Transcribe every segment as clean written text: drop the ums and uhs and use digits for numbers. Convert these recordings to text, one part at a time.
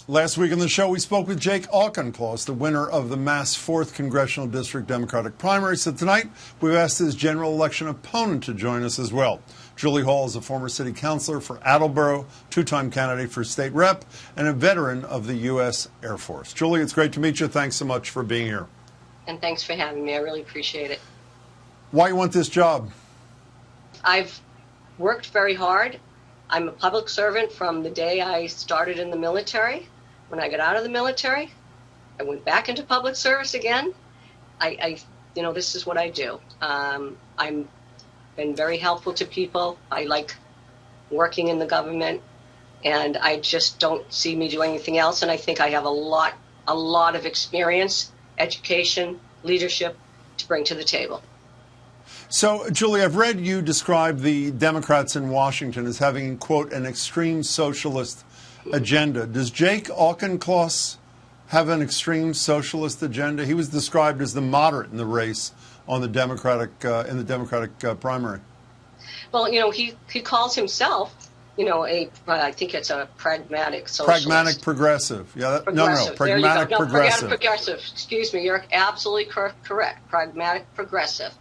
Last week on the show, we spoke with Jake Auchincloss, the winner of the Mass 4th Congressional District Democratic primary. So tonight, we've asked his general election opponent to join us as well. Julie Hall is a former city councilor for Attleboro, two-time candidate for state rep, and a veteran of the U.S. Air Force. Julie, it's great to meet you. Thanks so much for being here. And thanks for having me. I really appreciate it. Why you want this job? I've worked very hard. I'm a public servant from the day I started in the military. When I got out of the military, I went back into public service again. This is what I do. I'm been very helpful to people. I like working in the government, and I just don't see me doing anything else. And I think I have a lot of experience, education, leadership to bring to the table. So, Julie, I've read you describe the Democrats in Washington as having, quote, an extreme socialist agenda. Does Jake Auchincloss have an extreme socialist agenda? He was described as the moderate in the race on the Democratic primary. Well, he calls himself, I think it's a pragmatic socialist. Pragmatic progressive. Yeah. Progressive. Pragmatic progressive. Pragmatic progressive. Excuse me. You're absolutely correct. Pragmatic progressive.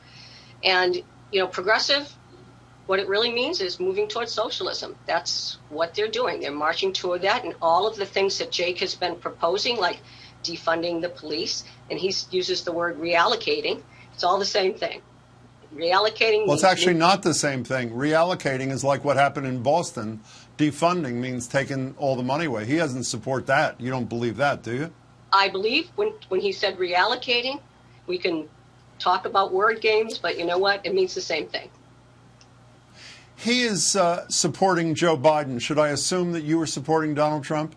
And, progressive, what it really means is moving towards socialism. That's what they're doing. They're marching toward that. And all of the things that Jake has been proposing, like defunding the police, and he uses the word reallocating, it's all the same thing. Reallocating. Well, it's actually not the same thing. Reallocating is like what happened in Boston. Defunding means taking all the money away. He doesn't support that. You don't believe that, do you? I believe when he said reallocating, we can talk about word games, but you know what? It means the same thing. He is supporting Joe Biden. Should I assume that you were supporting Donald Trump?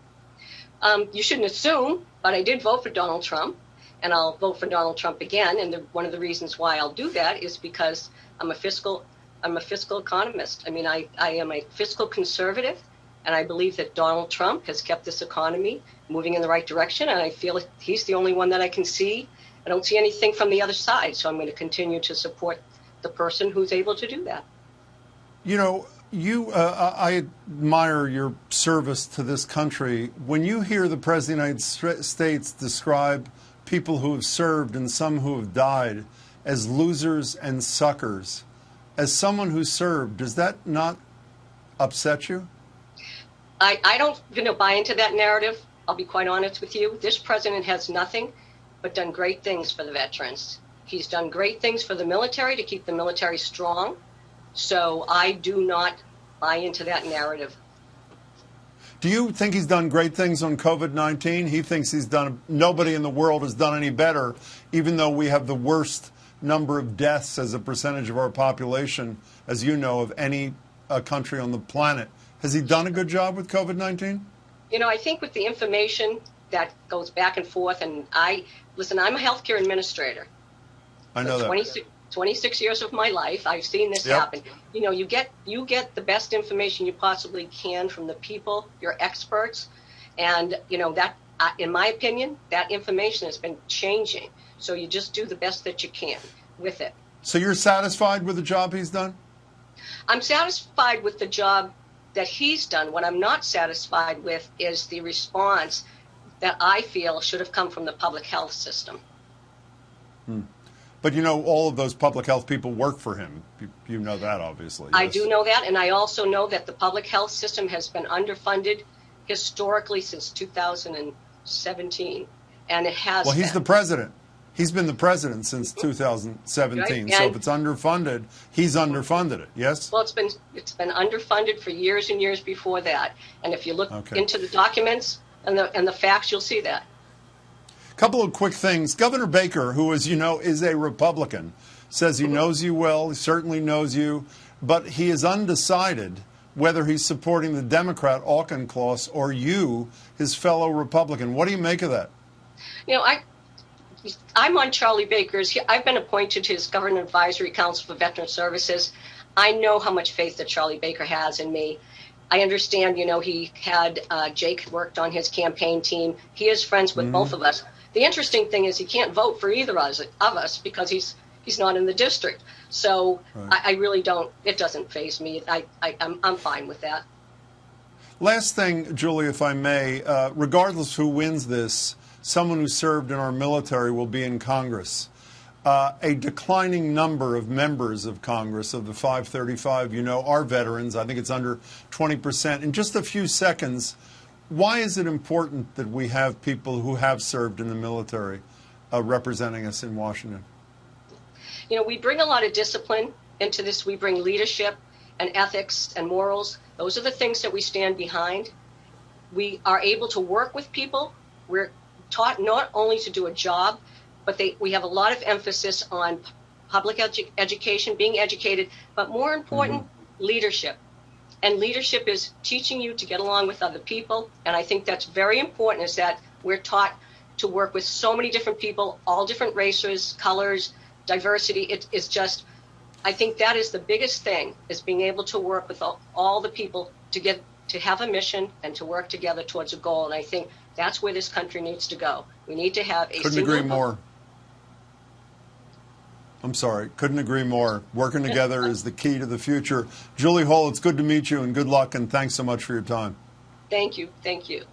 You shouldn't assume, but I did vote for Donald Trump, and I'll vote for Donald Trump again. And one of the reasons why I'll do that is because I'm a fiscal economist. I mean, I am a fiscal conservative, and I believe that Donald Trump has kept this economy moving in the right direction, and I feel he's the only one that I can see. I don't see anything from the other side, so I'm going to continue to support the person who's able to do that. I admire your service to this country. When you hear the President of the United States describe people who have served and some who have died as losers and suckers, as someone who served, does that not upset you? I don't buy into that narrative. I'll be quite honest with you. This president has nothing but done great things for the veterans. He's done great things for the military to keep the military strong. So I do not buy into that narrative. Do you think he's done great things on COVID-19? He thinks nobody in the world has done any better, even though we have the worst number of deaths as a percentage of our population, as you know, of any country on the planet. Has he done a good job with COVID-19? I think with the information that goes back and forth, and I'm a healthcare administrator. I know that. 26 years of my life, I've seen this happen. You get the best information you possibly can from the people, your experts, and that, in my opinion, that information has been changing. So you just do the best that you can with it. So you're satisfied with the job he's done? I'm satisfied with the job that he's done. What I'm not satisfied with is the response that I feel should have come from the public health system. But all of those public health people work for him. You know that, obviously. Yes. I do know that, and I also know that the public health system has been underfunded historically since 2017, and it has. Well, he's the president. He's been the president since 2017. Right? So if it's underfunded, he's underfunded it. Yes. Well, it's been underfunded for years and years before that, and if you look into the documents and the facts, you'll see that. Couple of quick things. Governor Baker, who, as you know, is a Republican, says he knows you well. He certainly knows you, but he is undecided whether he's supporting the Democrat Auchincloss or you, his fellow Republican. What do you make of that? I'm on Charlie Baker's. I've been appointed to his Government Advisory Council for Veteran Services. I know how much faith that Charlie Baker has in me. I understand, he had Jake worked on his campaign team. He is friends with both of us. The interesting thing is he can't vote for either of us because he's not in the district. So right. I really don't. It doesn't faze me. I'm fine with that. Last thing, Julie, if I may, regardless who wins this, someone who served in our military will be in Congress. A declining number of members of Congress, of the 535, are veterans. I think it's under 20%. In just a few seconds, why is it important that we have people who have served in the military representing us in Washington? We bring a lot of discipline into this. We bring leadership and ethics and morals. Those are the things that we stand behind. We are able to work with people. We're taught not only to do a job, but we have a lot of emphasis on public education, being educated, but more important, leadership. And leadership is teaching you to get along with other people. And I think that's very important, is that we're taught to work with so many different people, all different races, colors, diversity. It is just, I think that is the biggest thing, is being able to work with all the people to have a mission and to work together towards a goal. And I think that's where this country needs to go. We need to have a Couldn't agree more. I'm sorry. Couldn't agree more. Working together is the key to the future. Julie Hall, it's good to meet you, and good luck, and thanks so much for your time. Thank you. Thank you.